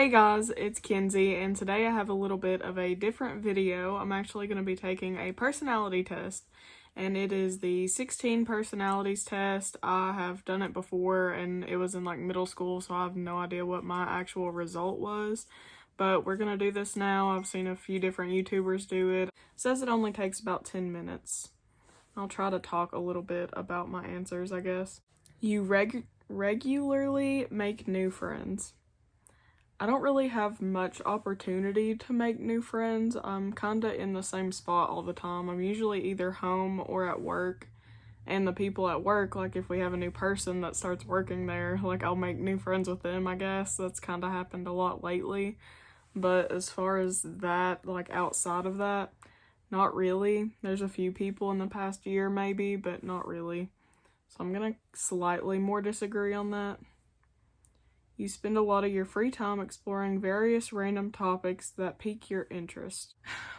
Hey guys, it's Kenzie, and today I have a little bit of a different video. I'm actually going to be taking a personality test, and it is the 16 personalities test. I have done it before, and it was in like middle school, so I have no idea what my actual result was. But we're going to do this now. I've seen a few different YouTubers do it. It says it only takes about 10 minutes. I'll try to talk a little bit about my answers, I guess. You regularly make new friends. I don't really have much opportunity to make new friends. I'm kinda in the same spot all the time. I'm usually either home or at work. And the people at work, like if we have a new person that starts working there, like I'll make new friends with them, I guess. That's kinda happened a lot lately. But as far as that, like outside of that, not really. There's a few people in the past year maybe, but not really. So I'm gonna slightly more disagree on that. You spend a lot of your free time exploring various random topics that pique your interest.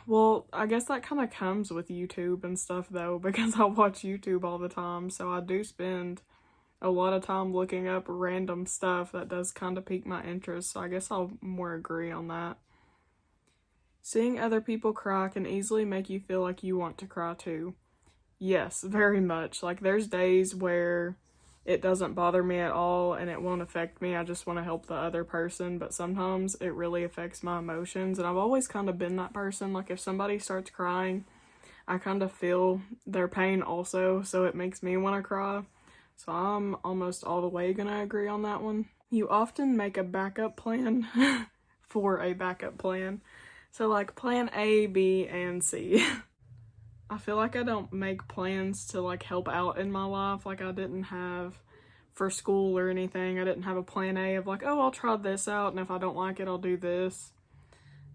Well, I guess that kind of comes with YouTube and stuff though, because I watch YouTube all the time, so I do spend a lot of time looking up random stuff that does kind of pique my interest, so I guess I'll more agree on that. Seeing other people cry can easily make you feel like you want to cry too. Yes, very much. Like there's days where it doesn't bother me at all and it won't affect me. I just want to help the other person, but sometimes it really affects my emotions, and I've always kind of been that person. Like if somebody starts crying, I kind of feel their pain also, so it makes me want to cry. So I'm almost all the way gonna agree on that one. You often make a backup plan for a backup plan. So like plan A, B, and C. I feel like I don't make plans to like help out in my life. Like I didn't have for school or anything. I didn't have a plan A of like, oh, I'll try this out, and if I don't like it, I'll do this.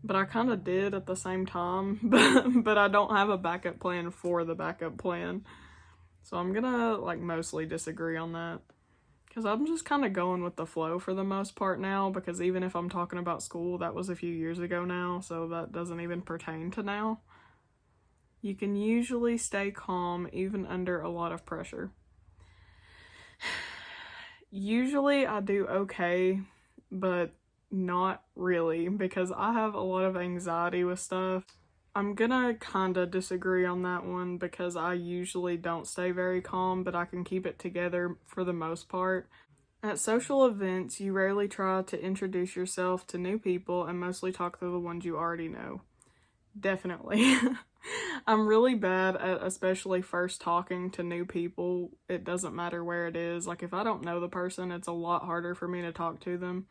But I kind of did at the same time, but I don't have a backup plan for the backup plan. So I'm gonna like mostly disagree on that. Because I'm just kind of going with the flow for the most part now, because even if I'm talking about school, that was a few years ago now, so that doesn't even pertain to now. You can usually stay calm even under a lot of pressure. Usually I do okay, but not really, because I have a lot of anxiety with stuff. I'm gonna kinda disagree on that one because I usually don't stay very calm, but I can keep it together for the most part. At social events, you rarely try to introduce yourself to new people and mostly talk to the ones you already know. Definitely. I'm really bad at especially first talking to new people. It doesn't matter where it is. Like if I don't know the person, it's a lot harder for me to talk to them.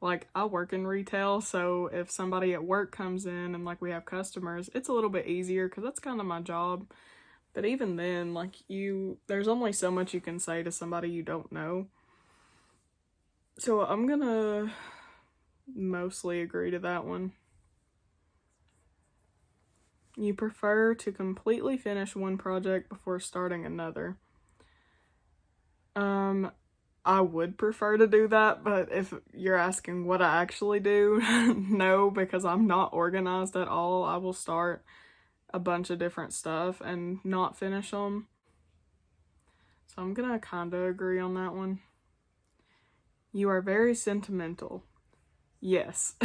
Like I work in retail, so if somebody at work comes in and like we have customers, it's a little bit easier because that's kind of my job. But even then, like there's only so much you can say to somebody you don't know. So I'm gonna mostly agree to that one. You prefer to completely finish one project before starting another. I would prefer to do that, but if you're asking what I actually do, no, because I'm not organized at all. I will start a bunch of different stuff and not finish them. So I'm gonna kinda agree on that one. You are very sentimental. Yes.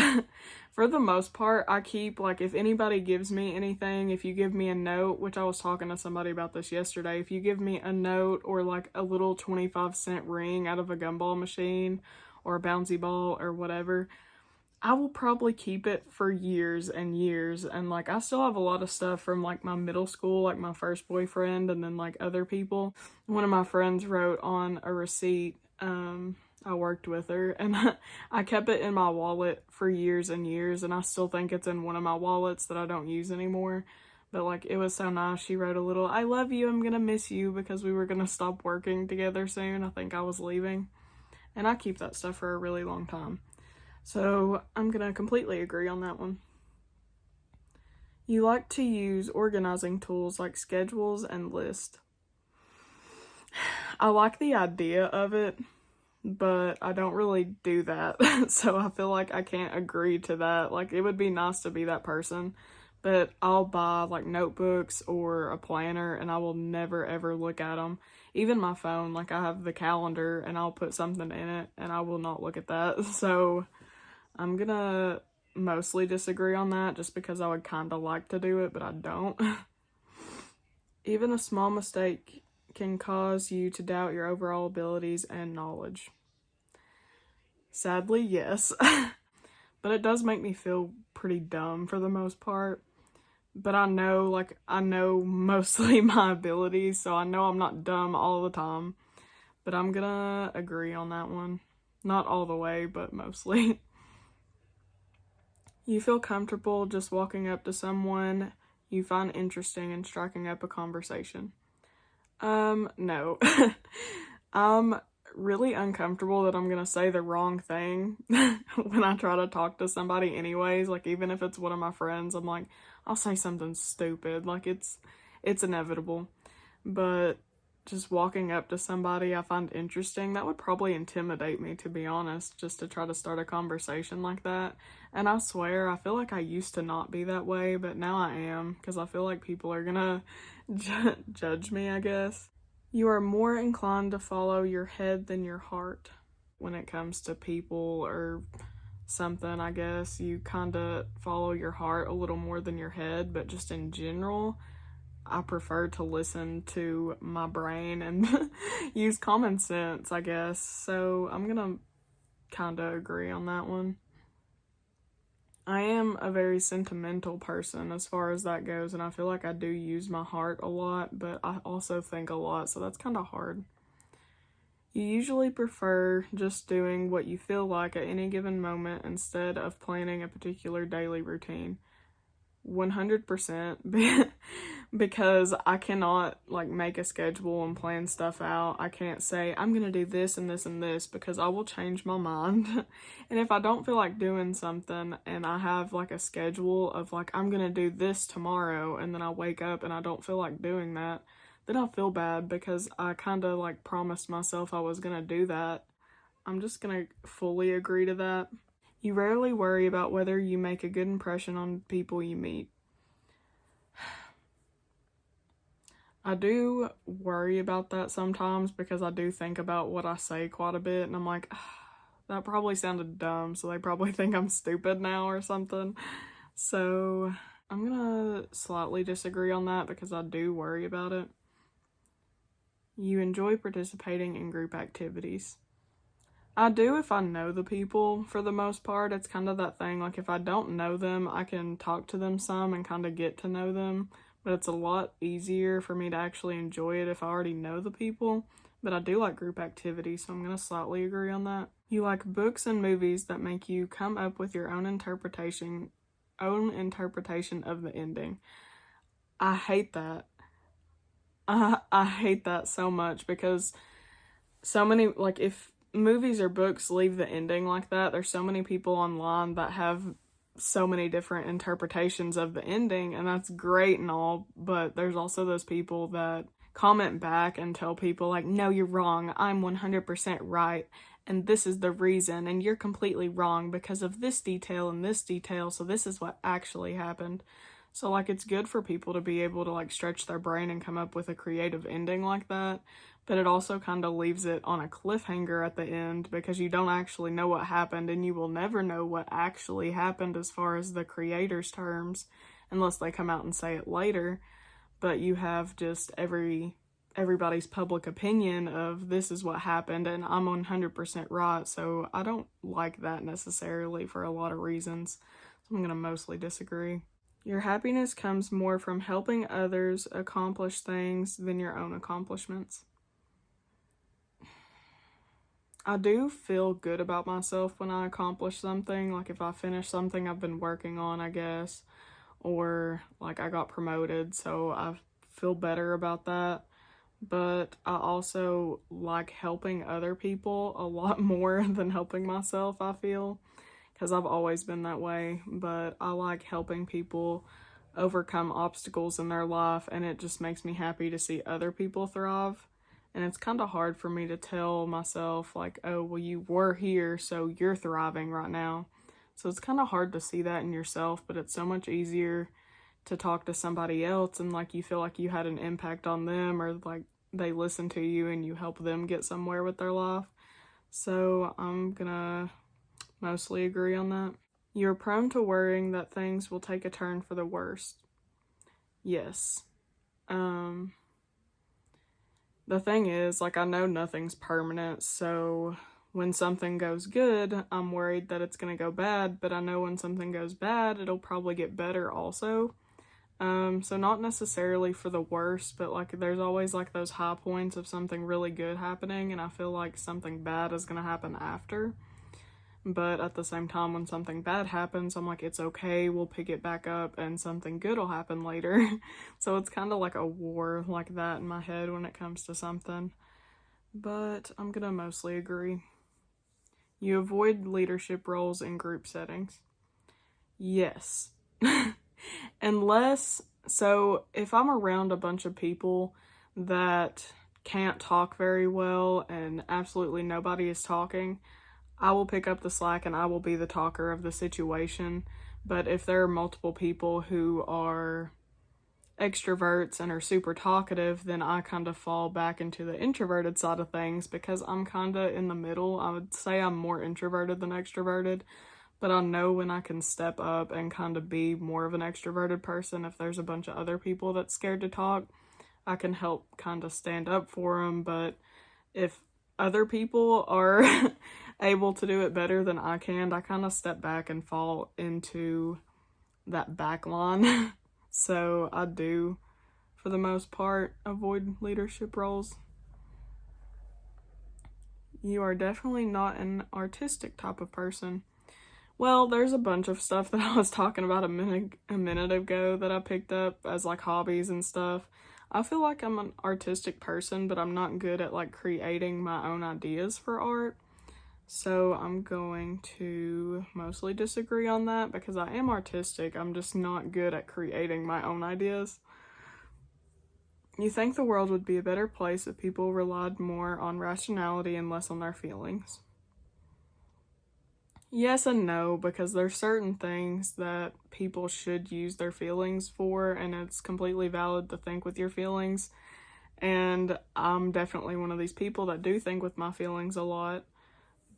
For the most part, I keep, like, if anybody gives me anything, if you give me a note, which I was talking to somebody about this yesterday, if you give me a note or, like, a little 25-cent ring out of a gumball machine or a bouncy ball or whatever, I will probably keep it for years and years. And, like, I still have a lot of stuff from, like, my middle school, like, my first boyfriend and then, like, other people. One of my friends wrote on a receipt, I worked with her, and I kept it in my wallet for years and years, and I still think it's in one of my wallets that I don't use anymore. But like it was so nice. She wrote a little, "I love you, I'm gonna miss you," because we were gonna stop working together soon. I think I was leaving, and I keep that stuff for a really long time. So I'm gonna completely agree on that one. You like to use organizing tools like schedules and lists. I like the idea of it, but I don't really do that. So I feel like I can't agree to that. Like it would be nice to be that person, but I'll buy like notebooks or a planner and I will never ever look at them. Even my phone, like I have the calendar and I'll put something in it and I will not look at that. So I'm gonna mostly disagree on that just because I would kind of like to do it, but I don't. Even a small mistake can cause you to doubt your overall abilities and knowledge. Sadly, yes. But it does make me feel pretty dumb for the most part. But I know mostly my abilities, so I know I'm not dumb all the time. But I'm gonna agree on that one. Not all the way, but mostly. You feel comfortable just walking up to someone you find interesting and striking up a conversation. No. I'm really uncomfortable that I'm gonna say the wrong thing when I try to talk to somebody anyways. Like, even if it's one of my friends, I'm like, I'll say something stupid. Like, it's inevitable. But just walking up to somebody I find interesting, that would probably intimidate me, to be honest, just to try to start a conversation like that. And I swear, I feel like I used to not be that way, but now I am, because I feel like people are gonna judge me, I guess. You are more inclined to follow your head than your heart when it comes to people or something, I guess. You kind of follow your heart a little more than your head, but just in general, I prefer to listen to my brain and use common sense, I guess. So I'm gonna kind of agree on that one. I am a very sentimental person as far as that goes, and I feel like I do use my heart a lot, but I also think a lot, so that's kind of hard. You usually prefer just doing what you feel like at any given moment instead of planning a particular daily routine. 100% because I cannot like make a schedule and plan stuff out. I can't say I'm gonna do this and this and this because I will change my mind. And if I don't feel like doing something and I have like a schedule of like I'm gonna do this tomorrow and then I wake up and I don't feel like doing that, then I'll feel bad because I kind of like promised myself I was gonna do that. I'm just gonna fully agree to that. You rarely worry about whether you make a good impression on people you meet. I do worry about that sometimes because I do think about what I say quite a bit, and I'm like, that probably sounded dumb, so they probably think I'm stupid now or something. So I'm gonna slightly disagree on that because I do worry about it. You enjoy participating in group activities. I do if I know the people for the most part. It's kind of that thing, like if I don't know them, I can talk to them some and kind of get to know them, but it's a lot easier for me to actually enjoy it if I already know the people. But I do like group activities, so I'm going to slightly agree on that. You like books and movies that make you come up with your own interpretation of the ending. I hate that. I hate that so much because so many, like, if movies or books leave the ending like that, there's so many people online that have so many different interpretations of the ending, and that's great and all, but there's also those people that comment back and tell people like, no, you're wrong, I'm 100% right, and this is the reason, and you're completely wrong because of this detail and this detail, so this is what actually happened. So like, it's good for people to be able to like stretch their brain and come up with a creative ending like that, but it also kind of leaves it on a cliffhanger at the end because you don't actually know what happened, and you will never know what actually happened as far as the creator's terms unless they come out and say it later. But you have just everybody's public opinion of this is what happened and I'm 100% right, so I don't like that necessarily for a lot of reasons. So I'm going to mostly disagree. Your happiness comes more from helping others accomplish things than your own accomplishments. I do feel good about myself when I accomplish something, like if I finish something I've been working on, I guess, or like I got promoted, so I feel better about that. But I also like helping other people a lot more than helping myself, I feel, because I've always been that way. But I like helping people overcome obstacles in their life, and it just makes me happy to see other people thrive. And it's kind of hard for me to tell myself, like, oh, well, you were here, so you're thriving right now. So it's kind of hard to see that in yourself, but it's so much easier to talk to somebody else and, like, you feel like you had an impact on them, or, like, they listen to you and you help them get somewhere with their life. So I'm gonna Mostly agree on that. You're prone to worrying that things will take a turn for the worst. Yes. The thing is, like, I know nothing's permanent, so when something goes good, I'm worried that it's gonna go bad, but I know when something goes bad, it'll probably get better also. So not necessarily for the worst, but like there's always like those high points of something really good happening, and I feel like something bad is gonna happen after. But at the same time, when something bad happens, I'm like, it's okay, we'll pick it back up and something good will happen later. So it's kind of like a war like that in my head when it comes to something. But I'm gonna mostly agree. You avoid leadership roles in group settings. Yes. Unless, so if I'm around a bunch of people that can't talk very well and absolutely nobody is talking, I will pick up the slack and I will be the talker of the situation. But if there are multiple people who are extroverts and are super talkative, then I kind of fall back into the introverted side of things because I'm kind of in the middle. I would say I'm more introverted than extroverted, but I know when I can step up and kind of be more of an extroverted person. If there's a bunch of other people that's scared to talk, I can help kind of stand up for them. But if other people are able to do it better than I can, I kind of step back and fall into that back line. So I do, for the most part, avoid leadership roles. You are definitely not an artistic type of person. Well, there's a bunch of stuff that I was talking about a minute ago that I picked up as like hobbies and stuff. I feel like I'm an artistic person, but I'm not good at like creating my own ideas for art. So I'm going to mostly disagree on that because I am artistic. I'm just not good at creating my own ideas. You think the world would be a better place if people relied more on rationality and less on their feelings. Yes and no, because there's certain things that people should use their feelings for, and it's completely valid to think with your feelings. And I'm definitely one of these people that do think with my feelings a lot.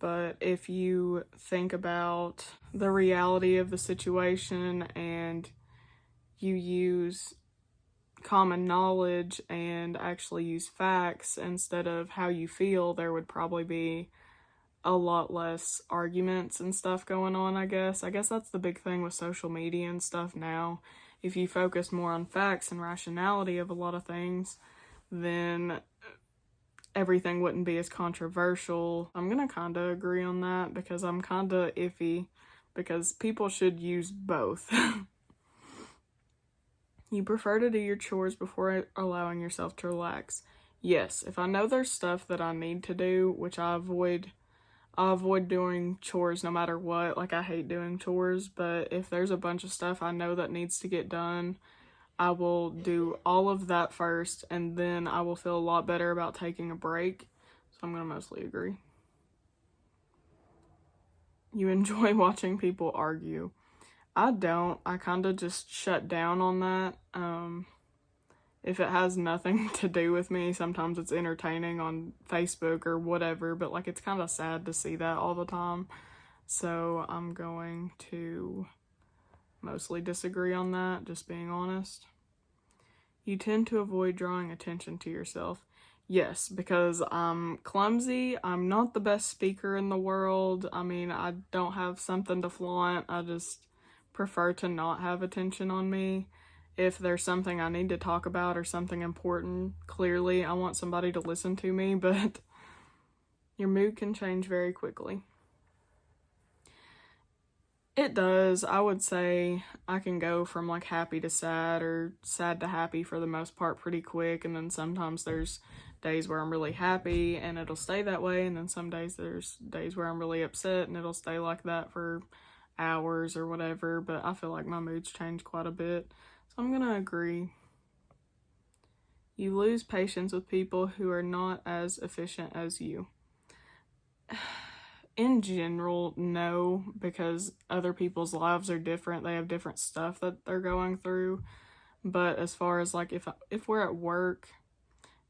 But if you think about the reality of the situation and you use common knowledge and actually use facts instead of how you feel, there would probably be a lot less arguments and stuff going on, I guess. I guess that's the big thing with social media and stuff now. If you focus more on facts and rationality of a lot of things, then everything wouldn't be as controversial. I'm gonna kind of agree on that because I'm kind of iffy because people should use both. You prefer to do your chores before allowing yourself to relax. Yes, if I know there's stuff that I need to do, which I avoid doing chores no matter what. Like, I hate doing chores, but if there's a bunch of stuff I know that needs to get done, I will do all of that first, and then I will feel a lot better about taking a break. So I'm gonna mostly agree. You enjoy watching people argue. I don't. I kind of just shut down on that. If it has nothing to do with me, sometimes it's entertaining on Facebook or whatever, but like it's kind of sad to see that all the time. So I'm going to mostly disagree on that, just being honest. You tend to avoid drawing attention to yourself. Yes, because I'm clumsy. I'm not the best speaker in the world. I mean, I don't have something to flaunt. I just prefer to not have attention on me. If there's something I need to talk about or something important, clearly I want somebody to listen to me, but your mood can change very quickly. It does. I would say I can go from like happy to sad or sad to happy for the most part pretty quick, and then sometimes there's days where I'm really happy and it'll stay that way, and then some days there's days where I'm really upset and it'll stay like that for hours or whatever, but I feel like my moods change quite a bit. So I'm gonna agree. You lose patience with people who are not as efficient as you. In general, no, because other people's lives are different. They have different stuff that they're going through. But as far as like if we're at work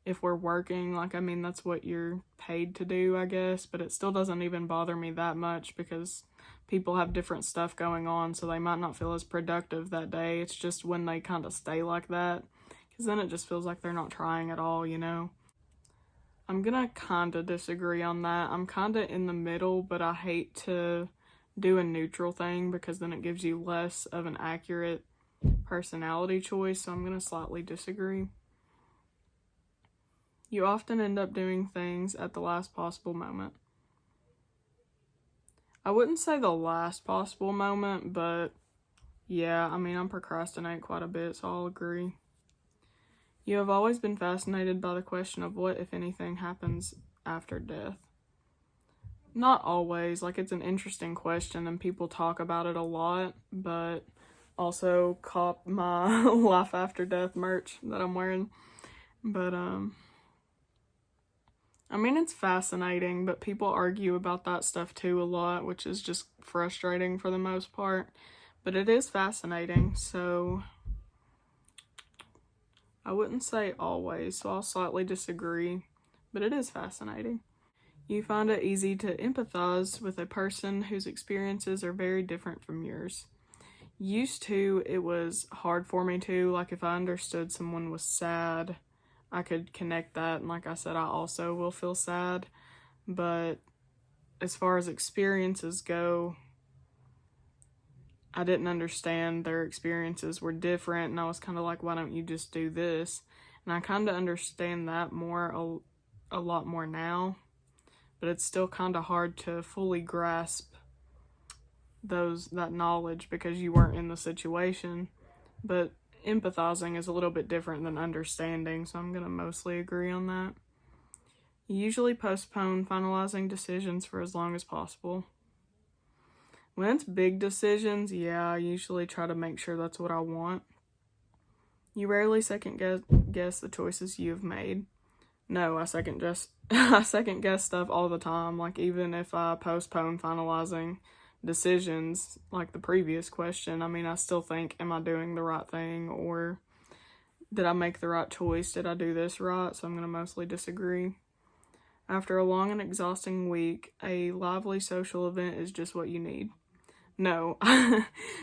if we're working. Like, I mean, that's what you're paid to do, I guess, but it still doesn't even bother me that much because people have different stuff going on, so they might not feel as productive that day. It's just when they kind of stay like that, because then it just feels like they're not trying at all, you know? I'm gonna kind of disagree on that. I'm kind of in the middle, but I hate to do a neutral thing because then it gives you less of an accurate personality choice, so I'm gonna slightly disagree. You often end up doing things at the last possible moment. I wouldn't say the last possible moment, but yeah, I mean, I procrastinate quite a bit, so I'll agree. You have always been fascinated by the question of what, if anything, happens after death. Not always. Like, it's an interesting question and people talk about it a lot, but also cop my life after death merch that I'm wearing. But I mean, it's fascinating, but people argue about that stuff too a lot, which is just frustrating for the most part. But it is fascinating, so I wouldn't say always, so I'll slightly disagree, but it is fascinating. You find it easy to empathize with a person whose experiences are very different from yours. Used to, it was hard for me to, like, if I understood someone was sad, I could connect that, and like I said, I also will feel sad, but as far as experiences go, I didn't understand their experiences were different, and I was kind of like, why don't you just do this? And I kind of understand that more, a lot more now, but it's still kind of hard to fully grasp that knowledge because you weren't in the situation. But empathizing is a little bit different than understanding, so I'm going to mostly agree on that. You usually postpone finalizing decisions for as long as possible. When it's big decisions, yeah, I usually try to make sure that's what I want. You rarely second guess the choices you have made. No, I second guess stuff all the time. Like, even if I postpone finalizing decisions, like the previous question, I mean, I still think, am I doing the right thing, or did I make the right choice? Did I do this right? So I'm going to mostly disagree. After a long and exhausting week, a lively social event is just what you need. No,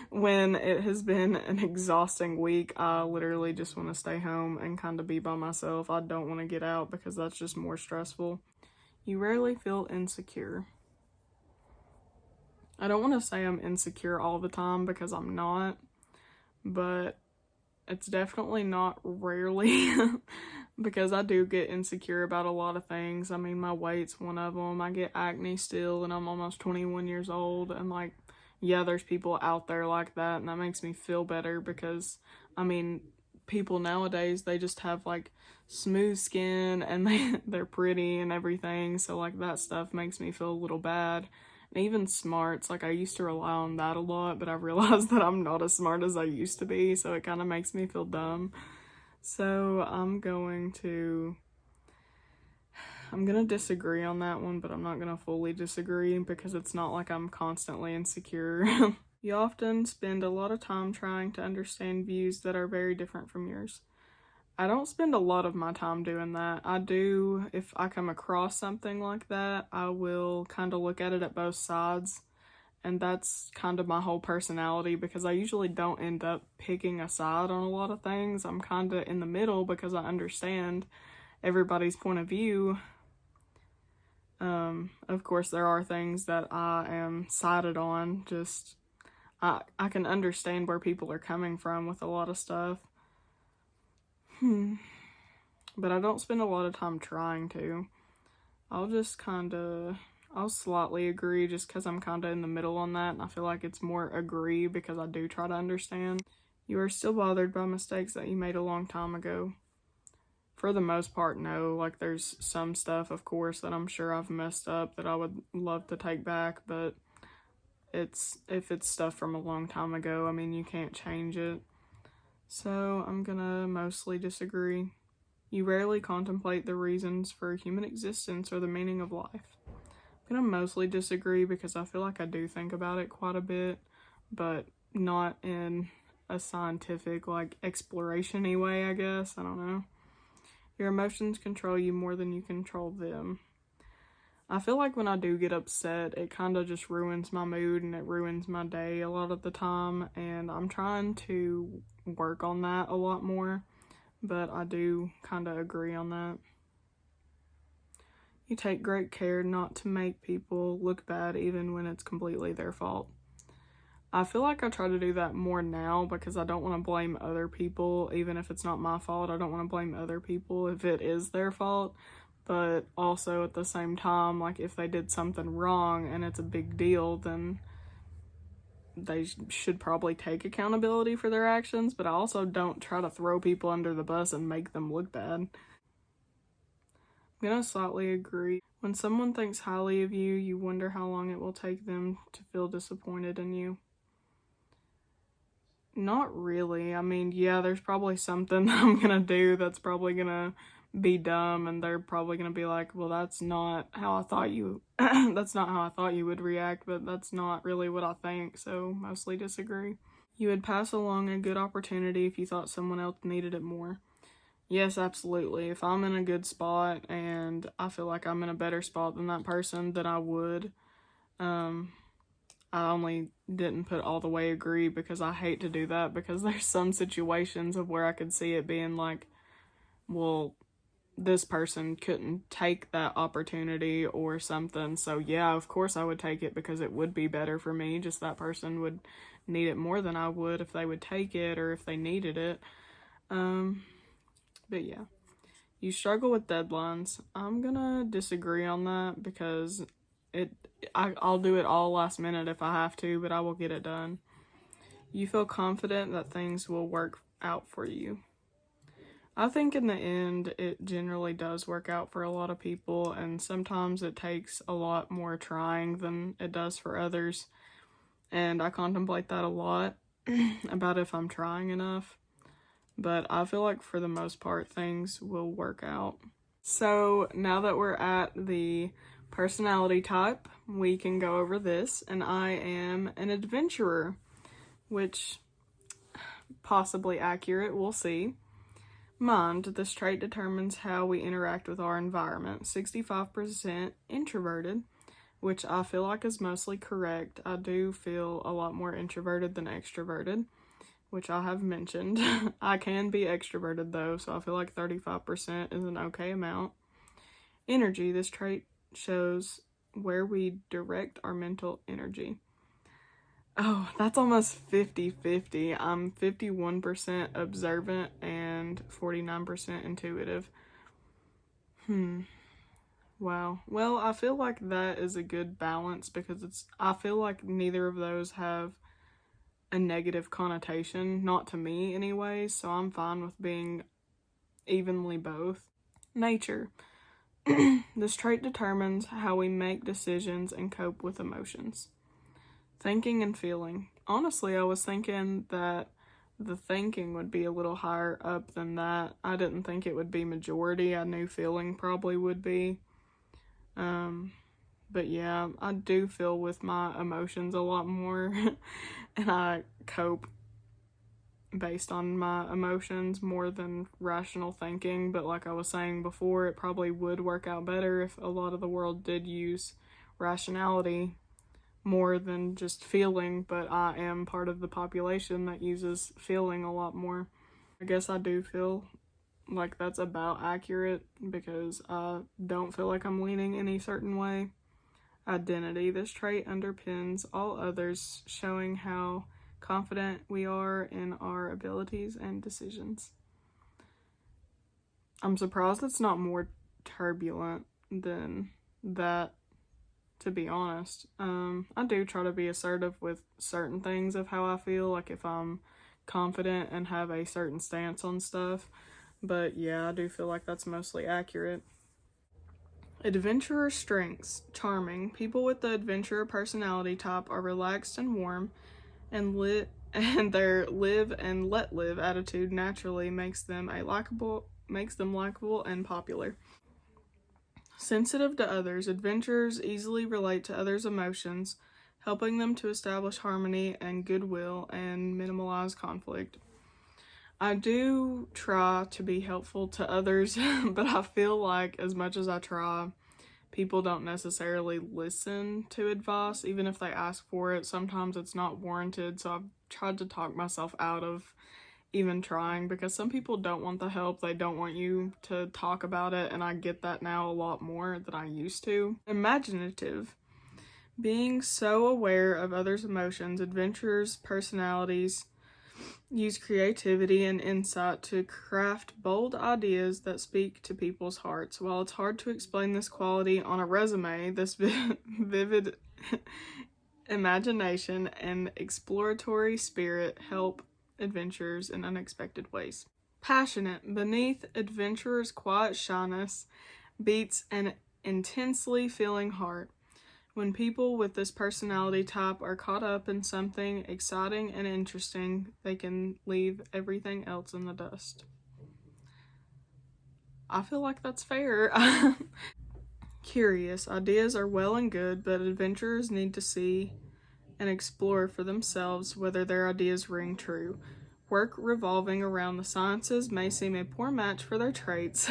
when it has been an exhausting week, I literally just want to stay home and kind of be by myself. I don't want to get out because that's just more stressful. You rarely feel insecure. I don't want to say I'm insecure all the time because I'm not, but it's definitely not rarely because I do get insecure about a lot of things. I mean, my weight's one of them. I get acne still, and I'm almost 21 years old, and like, yeah, there's people out there like that, and that makes me feel better because, I mean, people nowadays, they just have like smooth skin and they're pretty and everything, so like that stuff makes me feel a little bad. And even smarts, like, I used to rely on that a lot, but I've realized that I'm not as smart as I used to be, so it kind of makes me feel dumb. So I'm going to disagree on that one, but I'm not going to fully disagree because it's not like I'm constantly insecure. You often spend a lot of time trying to understand views that are very different from yours. I don't spend a lot of my time doing that. I do, if I come across something like that, I will kind of look at it at both sides, and that's kind of my whole personality because I usually don't end up picking a side on a lot of things. I'm kind of in the middle because I understand everybody's point of view. Of course, there are things that I am sided on, just I can understand where people are coming from with a lot of stuff. But I don't spend a lot of time trying to. I'll slightly agree just because I'm kind of in the middle on that, and I feel like it's more agree because I do try to understand. You are still bothered by mistakes that you made a long time ago. For the most part, no. Like, there's some stuff, of course, that I'm sure I've messed up that I would love to take back, but if it's stuff from a long time ago, I mean, you can't change it. So I'm gonna mostly disagree. You rarely contemplate the reasons for human existence or the meaning of life. I'm gonna mostly disagree because I feel like I do think about it quite a bit, but not in a scientific, like, exploration-y way, I guess. I don't know. Your emotions control you more than you control them. I feel like when I do get upset, it kind of just ruins my mood and it ruins my day a lot of the time, and I'm trying to work on that a lot more, but I do kind of agree on that. You take great care not to make people look bad even when it's completely their fault. I feel like I try to do that more now because I don't want to blame other people, even if it's not my fault. I don't want to blame other people if it is their fault. But also at the same time, like if they did something wrong and it's a big deal, then they should probably take accountability for their actions. But I also don't try to throw people under the bus and make them look bad. I'm gonna slightly agree. When someone thinks highly of you, you wonder how long it will take them to feel disappointed in you. Not really. I mean, yeah, there's probably something I'm gonna do that's probably gonna be dumb, and they're probably gonna be like, well, that's not how I thought you that's not how I thought you would react, but that's not really what I think, so mostly disagree. You would pass along a good opportunity if you thought someone else needed it more. Yes, absolutely. If I'm in a good spot and I feel like I'm in a better spot than that person, then I would. I only didn't put all the way agree because I hate to do that, because there's some situations of where I could see it being like, well, this person couldn't take that opportunity or something. So yeah, of course I would take it because it would be better for me. Just that person would need it more than I would if they would take it or if they needed it. But yeah, you struggle with deadlines. I'm gonna disagree on that because I'll do it all last minute if I have to, but I will get it done. You feel confident that things will work out for you. I think in the end, it generally does work out for a lot of people, and sometimes it takes a lot more trying than it does for others. And I contemplate that a lot about if I'm trying enough. But I feel like for the most part, things will work out. So now that we're at the personality type, we can go over this. And I am an adventurer, which possibly accurate, we'll see. Mind, this trait determines how we interact with our environment. 65% introverted, which I feel like is mostly correct. I do feel a lot more introverted than extroverted, which I have mentioned. I can be extroverted though, so I feel like 35% is an okay amount. Energy, this trait shows where we direct our mental energy. Oh, that's almost 50-50. I'm 51% observant and 49% intuitive. Wow. Well, I feel like that is a good balance because I feel like neither of those have a negative connotation, not to me anyway, so I'm fine with being evenly both. Nature. This trait determines how we make decisions and cope with emotions. Thinking and feeling. Honestly, I was thinking that the thinking would be a little higher up than that. I didn't think it would be majority. I knew feeling probably would be. But yeah, I do feel with my emotions a lot more and I cope based on my emotions more than rational thinking. But like I was saying before, it probably would work out better if a lot of the world did use rationality more than just feeling, but I am part of the population that uses feeling a lot more. I guess I do feel like that's about accurate because I don't feel like I'm leaning any certain way. Identity. This trait underpins all others, showing how confident we are in our abilities and decisions. I'm surprised it's not more turbulent than that, to be honest. I do try to be assertive with certain things of how I feel, like if I'm confident and have a certain stance on stuff. But yeah, I do feel like that's mostly accurate. Adventurer strengths. Charming. People with the adventurer personality type are relaxed and warm, and their live and let live attitude naturally makes them likable and popular. Sensitive to others. Adventurers easily relate to others' emotions, helping them to establish harmony and goodwill and minimize conflict. I do try to be helpful to others, but I feel like as much as I try, people don't necessarily listen to advice, even if they ask for it. Sometimes it's not warranted, so I've tried to talk myself out of even trying, because some people don't want the help. They don't want you to talk about it, and I get that now a lot more than I used to. Imaginative. Being so aware of others' emotions, adventurers' personalities use creativity and insight to craft bold ideas that speak to people's hearts. While it's hard to explain this quality on a resume, this vivid imagination and exploratory spirit help adventurers in unexpected ways. Passionate. Beneath adventurers' quiet shyness beats an intensely feeling heart. When people with this personality type are caught up in something exciting and interesting, they can leave everything else in the dust. I feel like that's fair. Curious. Ideas are well and good, but adventurers need to see and explore for themselves whether their ideas ring true. Work revolving around the sciences may seem a poor match for their traits,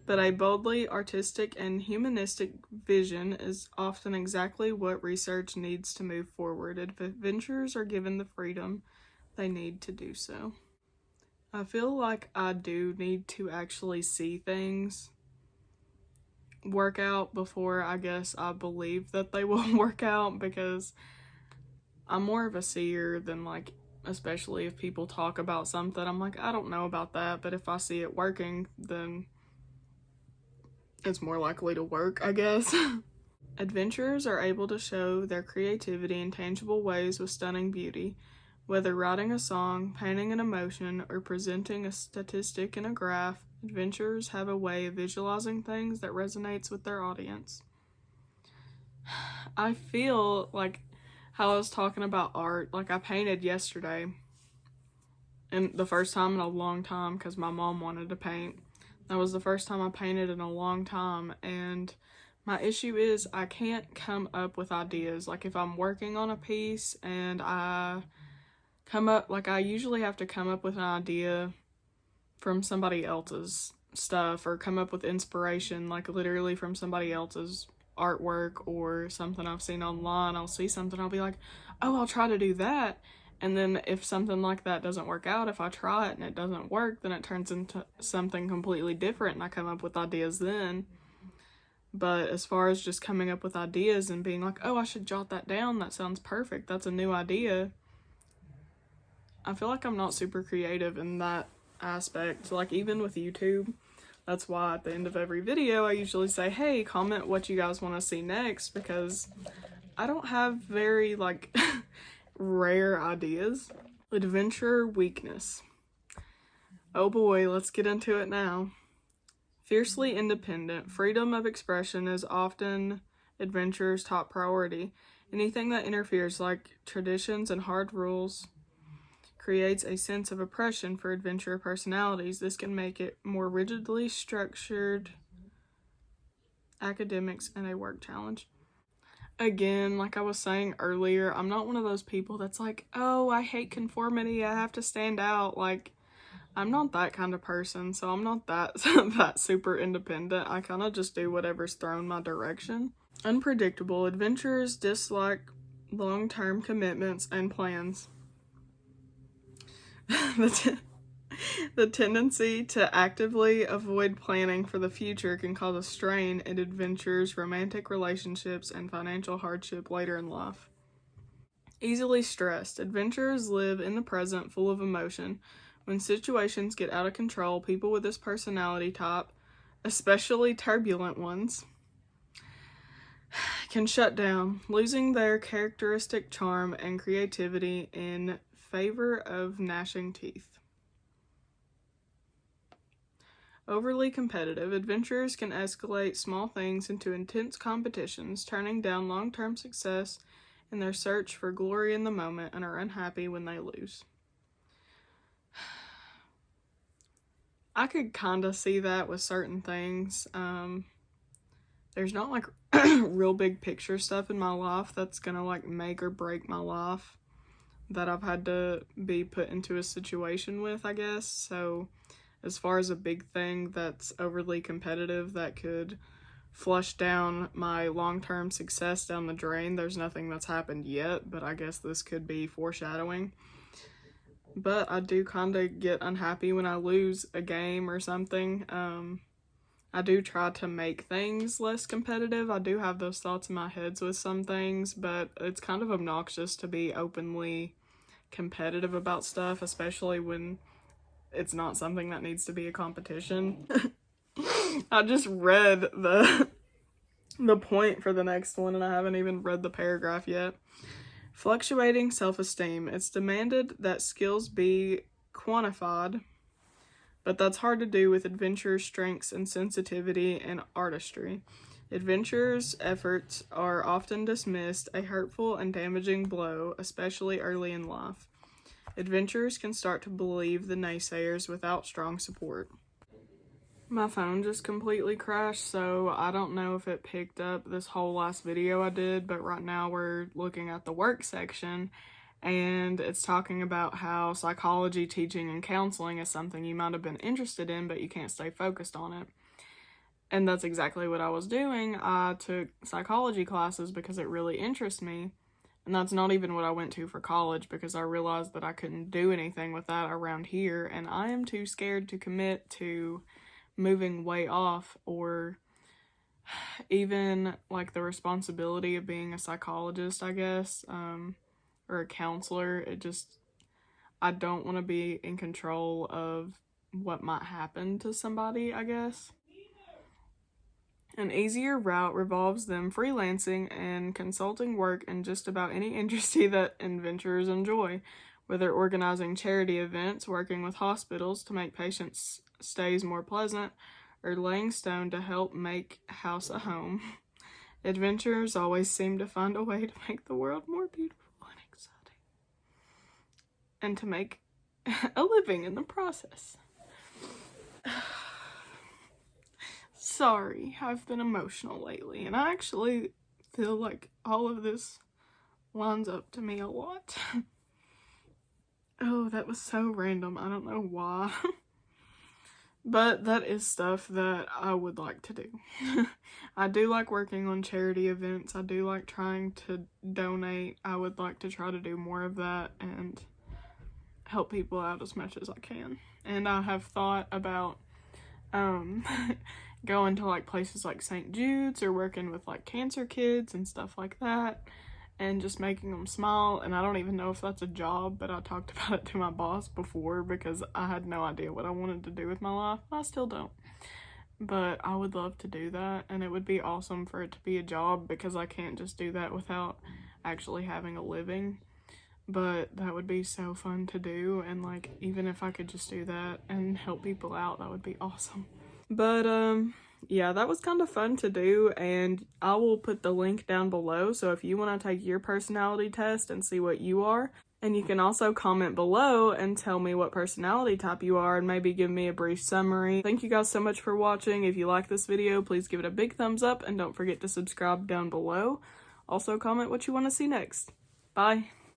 but a boldly artistic and humanistic vision is often exactly what research needs to move forward if adventurers are given the freedom they need to do so. I feel like I do need to actually see things work out before I guess I believe that they will work out, because I'm more of a seer than like, especially if people talk about something, I'm like, I don't know about that, but if I see it working, then it's more likely to work, I guess. Adventurers are able to show their creativity in tangible ways with stunning beauty. Whether writing a song, painting an emotion, or presenting a statistic in a graph, adventurers have a way of visualizing things that resonates with their audience. I feel like how I was talking about art, like I painted yesterday, and the first time in a long time because my mom wanted to paint. That was the first time I painted in a long time, and my issue is I can't come up with ideas. Like if I'm working on a piece and I usually have to come up with an idea from somebody else's stuff, or come up with inspiration, like literally from somebody else's artwork or something I've seen online. I'll see something, I'll be like, oh, I'll try to do that. And then if something like that doesn't work out, if I try it and it doesn't work, then it turns into something completely different and I come up with ideas then. But as far as just coming up with ideas and being like, oh, I should jot that down, that sounds perfect, that's a new idea, I feel like I'm not super creative in that aspect. Like even with YouTube, that's why at the end of every video I usually say, hey, comment what you guys want to see next, because I don't have very like rare ideas. Adventure weakness. Oh boy, let's get into it now. Fiercely independent, freedom of expression is often adventurers' top priority. Anything that interferes, like traditions and hard rules, creates a sense of oppression for adventurer personalities. This can make it more rigidly structured academics and a work challenge. Again, like I was saying earlier, I'm not one of those people that's like, oh, I hate conformity, I have to stand out. Like, I'm not that kind of person, so I'm not that that super independent. I kind of just do whatever's thrown my direction. Unpredictable. Adventurers dislike long-term commitments and plans. The tendency to actively avoid planning for the future can cause a strain in adventures, romantic relationships, and financial hardship later in life. Easily stressed. Adventurers live in the present, full of emotion. When situations get out of control, people with this personality type, especially turbulent ones, can shut down, losing their characteristic charm and creativity in favor of gnashing teeth. Overly competitive. Adventurers can escalate small things into intense competitions, turning down long-term success in their search for glory in the moment, and are unhappy when they lose. I could kind of see that with certain things. There's not like real big picture stuff in my life that's gonna like make or break my life. that I've had to be put into a situation with, I guess. So as far as a big thing that's overly competitive that could flush down my long-term success down the drain, there's nothing that's happened yet, but I guess this could be foreshadowing. But I do kind of get unhappy when I lose a game or something. I do try to make things less competitive. I do have those thoughts in my heads with some things, but it's kind of obnoxious to be openly competitive about stuff, especially when it's not something that needs to be a competition. I just read the point for the next one and I haven't even read the paragraph yet. Fluctuating self-esteem. It's demanded that skills be quantified, but that's hard to do with adventurers' strengths and sensitivity and artistry. Adventurers' efforts are often dismissed, a hurtful and damaging blow, especially early in life. Adventurers can start to believe the naysayers without strong support. My phone just completely crashed, so I don't know if it picked up this whole last video I did, but right now we're looking at the work section, and it's talking about how psychology teaching and counseling is something you might have been interested in, but you can't stay focused on it. And that's exactly what I was doing. I took psychology classes because it really interests me, and that's not even what I went to for college because I realized that I couldn't do anything with that around here, and I am too scared to commit to moving way off or even like the responsibility of being a psychologist, I guess, or a counselor. I don't want to be in control of what might happen to somebody, I guess. An easier route revolves them freelancing and consulting work in just about any industry that adventurers enjoy, whether organizing charity events, working with hospitals to make patients' stays more pleasant, or laying stone to help make house a home. Adventurers always seem to find a way to make the world more beautiful and exciting, and to make a living in the process. Sorry, I've been emotional lately, and I actually feel like all of this lines up to me a lot. Oh, that was so random. I don't know why. But that is stuff that I would like to do. I do like working on charity events. I do like trying to donate. I would like to try to do more of that and help people out as much as I can. And I have thought about going to like places like St. Jude's or working with like cancer kids and stuff like that, and just making them smile. And I don't even know if that's a job, but I talked about it to my boss before because I had no idea what I wanted to do with my life. I still don't, but I would love to do that, and it would be awesome for it to be a job because I can't just do that without actually having a living. But that would be so fun to do, and like even if I could just do that and help people out, that would be awesome. But yeah, that was kind of fun to do, and I will put the link down below, so if you want to take your personality test and see what you are, and you can also comment below and tell me what personality type you are and maybe give me a brief summary. Thank you guys so much for watching. If you like this video, please give it a big thumbs up and don't forget to subscribe down below. Also comment what you want to see next. Bye!